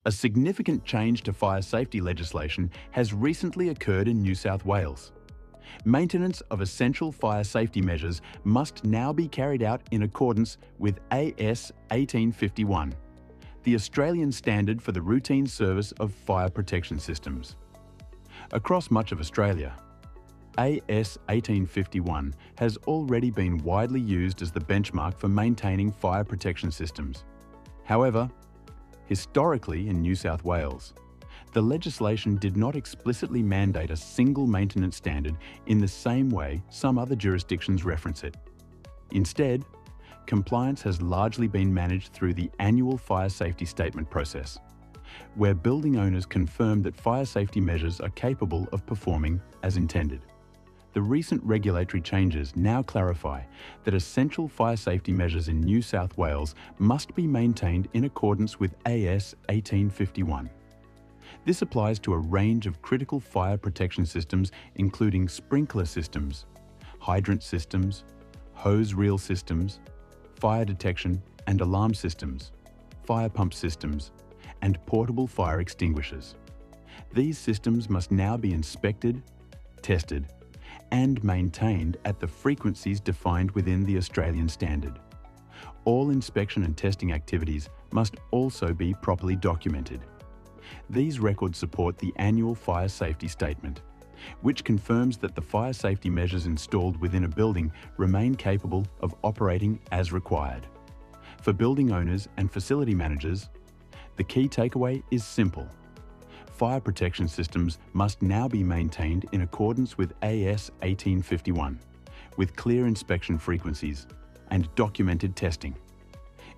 A significant change to fire safety legislation has recently occurred in New South Wales. Maintenance of essential fire safety measures must now be carried out in accordance with AS1851, the Australian standard for the routine service of fire protection systems. Across much of Australia, AS1851 has already been widely used as the benchmark for maintaining fire protection systems. However, historically in New South Wales, the legislation did not explicitly mandate a single maintenance standard in the same way some other jurisdictions reference it. Instead, compliance has largely been managed through the annual fire safety statement process, where building owners confirm that fire safety measures are capable of performing as intended. The recent regulatory changes now clarify that essential fire safety measures in New South Wales must be maintained in accordance with AS 1851. This applies to a range of critical fire protection systems, including sprinkler systems, hydrant systems, hose reel systems, fire detection and alarm systems, fire pump systems, and portable fire extinguishers. These systems must now be inspected, tested, and maintained at the frequencies defined within the Australian standard. All inspection and testing activities must also be properly documented. These records support the annual fire safety statement, which confirms that the fire safety measures installed within a building remain capable of operating as required. For building owners and facility managers, the key takeaway is simple. Fire protection systems must now be maintained in accordance with AS 1851, with clear inspection frequencies and documented testing.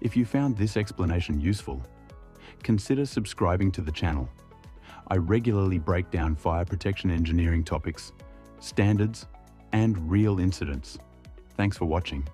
If you found this explanation useful, consider subscribing to the channel. I regularly break down fire protection engineering topics, standards, and real incidents. Thanks for watching.